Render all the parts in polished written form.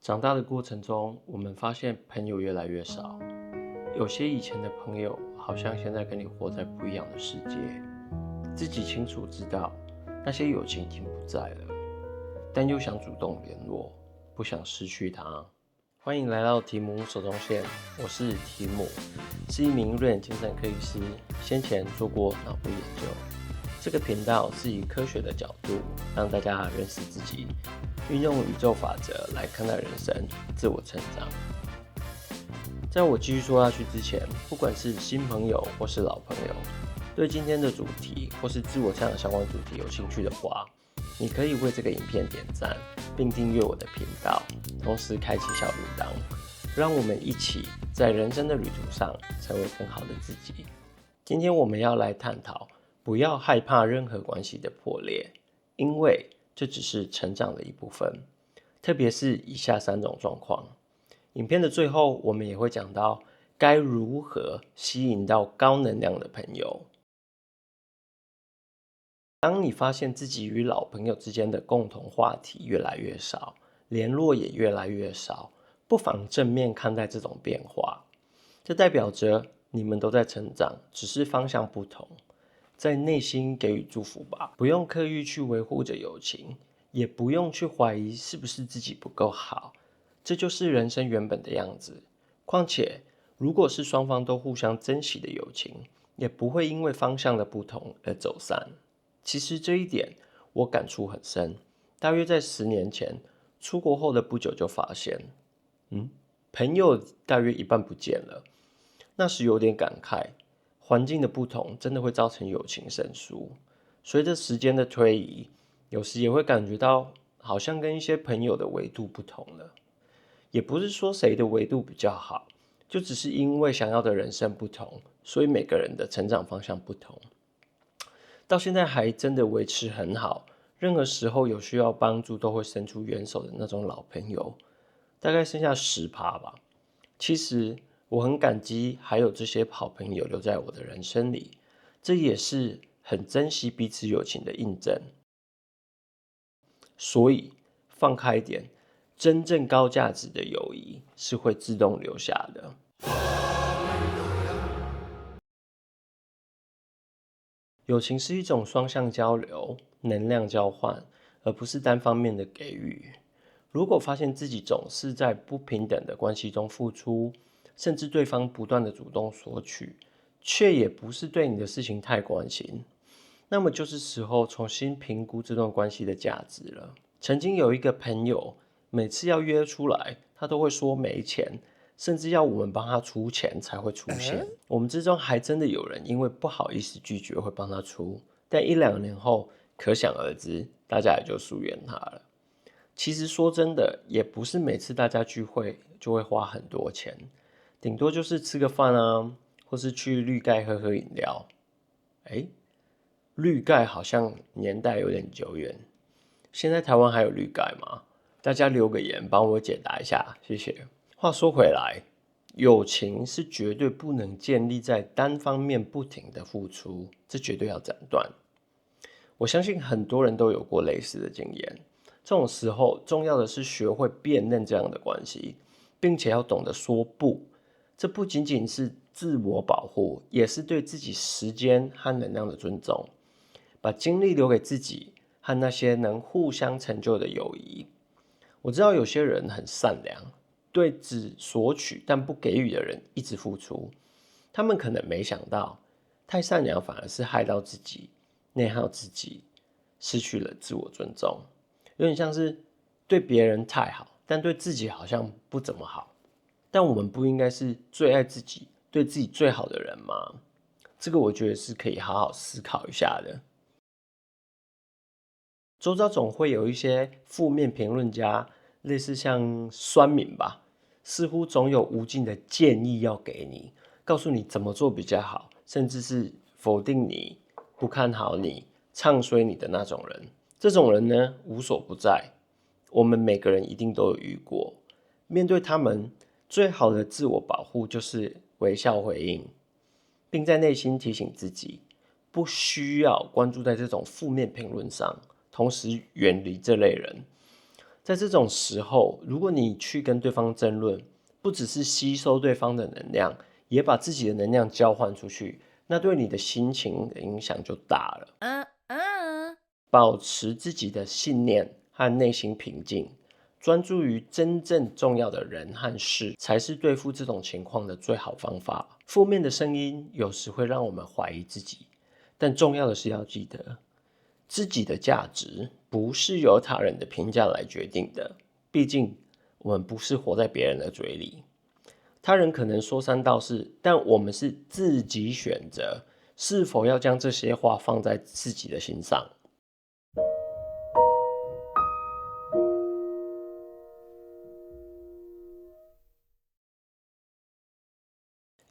长大的过程中，我们发现朋友越来越少，有些以前的朋友好像现在跟你活在不一样的世界，自己清楚知道那些友情已经不在了，但又想主动联络，不想失去他。欢迎来到提姆手中线，我是提姆，是一名瑞典精神科医师，先前做过脑部研究。这个频道是以科学的角度让大家认识自己，运用宇宙法则来看待人生、自我成长。在我继续说下去之前，不管是新朋友或是老朋友，对今天的主题或是自我成长相关主题有兴趣的话，你可以为这个影片点赞，并订阅我的频道，同时开启小铃铛，让我们一起在人生的旅途上成为更好的自己。今天我们要来探讨，不要害怕任何关系的破裂，因为这只是成长的一部分，特别是以下3种状况。影片的最后，我们也会讲到该如何吸引到高能量的朋友。当你发现自己与老朋友之间的共同话题越来越少，联络也越来越少，不妨正面看待这种变化。这代表着你们都在成长，只是方向不同。在内心给予祝福吧，不用刻意去维护着友情，也不用去怀疑是不是自己不够好，这就是人生原本的样子。况且，如果是双方都互相珍惜的友情，也不会因为方向的不同而走散。其实这一点我感触很深，大约在10年前，出国后的不久就发现，朋友大约一半不见了。那时有点感慨，环境的不同真的会造成友情生疏。随着时间的推移，有时也会感觉到好像跟一些朋友的维度不同了。也不是说谁的维度比较好，就只是因为想要的人生不同，所以每个人的成长方向不同。到现在还真的维持很好，任何时候有需要帮助都会伸出援手的那种老朋友，大概剩下10%吧。其实我很感激还有这些好朋友留在我的人生里，这也是很珍惜彼此友情的印证。所以放开一点，真正高价值的友谊是会自动留下的。友情是一种双向交流、能量交换，而不是单方面的给予。如果发现自己总是在不平等的关系中付出，甚至对方不断的主动索取，却也不是对你的事情太关心，那么就是时候重新评估这段关系的价值了。曾经有一个朋友，每次要约出来，他都会说没钱，甚至要我们帮他出钱才会出现。我们之中还真的有人因为不好意思拒绝会帮他出，但1-2年后，可想而知，大家也就疏远他了。其实说真的，也不是每次大家聚会就会花很多钱，顶多就是吃个饭啊，或是去绿盖喝喝饮料。绿盖好像年代有点久远，现在台湾还有绿盖吗？大家留个言帮我解答一下，谢谢。话说回来，友情是绝对不能建立在单方面不停的付出，这绝对要斩断。我相信很多人都有过类似的经验，这种时候重要的是学会辨认这样的关系，并且要懂得说不。这不仅仅是自我保护，也是对自己时间和能量的尊重。把精力留给自己和那些能互相成就的友谊。我知道有些人很善良，对只索取但不给予的人一直付出，他们可能没想到，太善良反而是害到自己，内耗自己，失去了自我尊重，有点像是对别人太好，但对自己好像不怎么好。但我们不应该是最爱自己、对自己最好的人吗？这个我觉得是可以好好思考一下的。周遭总会有一些负面评论家，类似像酸民吧，似乎总有无尽的建议要给你，告诉你怎么做比较好，甚至是否定你、不看好你、唱衰你的那种人。这种人呢，无所不在，我们每个人一定都有遇过。面对他们，最好的自我保护就是微笑回应，并在内心提醒自己，不需要关注在这种负面评论上。同时远离这类人。在这种时候，如果你去跟对方争论，不只是吸收对方的能量，也把自己的能量交换出去，那对你的心情的影响就大了。保持自己的信念和内心平静，专注于真正重要的人和事，才是对付这种情况的最好方法。负面的声音有时会让我们怀疑自己，但重要的是要记得，自己的价值不是由他人的评价来决定的。毕竟，我们不是活在别人的嘴里。他人可能说三道四，但我们是自己选择是否要将这些话放在自己的心上。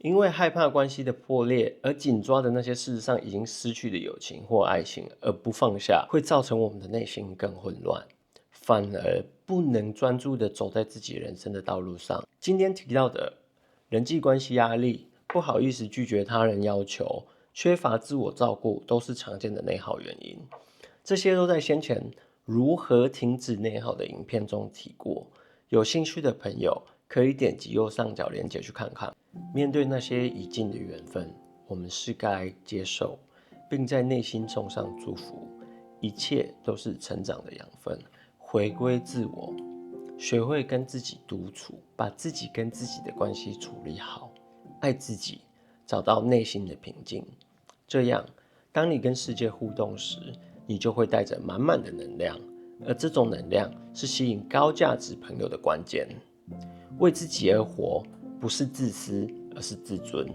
因为害怕关系的破裂而紧抓的那些事实上已经失去的友情或爱情而不放下，会造成我们的内心更混乱，反而不能专注的走在自己人生的道路上。今天提到的人际关系压力、不好意思拒绝他人要求、缺乏自我照顾，都是常见的内耗原因。这些都在先前如何停止内耗的影片中提过，有兴趣的朋友可以点击右上角链接去看看。面对那些已尽的缘分，我们是该接受，并在内心送上祝福。一切都是成长的养分，回归自我，学会跟自己独处，把自己跟自己的关系处理好，爱自己，找到内心的平静。这样，当你跟世界互动时，你就会带着满满的能量，而这种能量是吸引高价值朋友的关键。为自己而活，不是自私，而是自尊。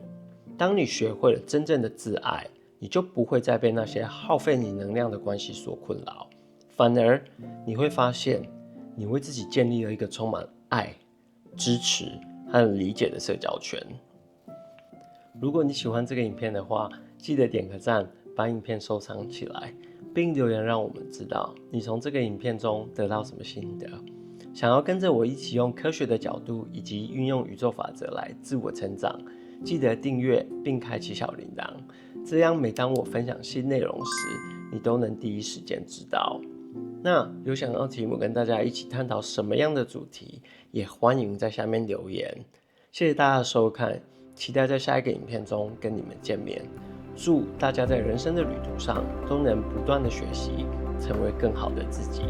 当你学会了真正的自爱，你就不会再被那些耗费你能量的关系所困扰，反而你会发现，你为自己建立了一个充满爱、支持和理解的社交圈。如果你喜欢这个影片的话，记得点个赞，把影片收藏起来，并留言让我们知道你从这个影片中得到什么心得。想要跟着我一起用科学的角度以及运用宇宙法则来自我成长，记得订阅并开启小铃铛，这样每当我分享新内容时，你都能第一时间知道。那有想要题目跟大家一起探讨什么样的主题，也欢迎在下面留言。谢谢大家的收看，期待在下一个影片中跟你们见面。祝大家在人生的旅途上都能不断的学习，成为更好的自己。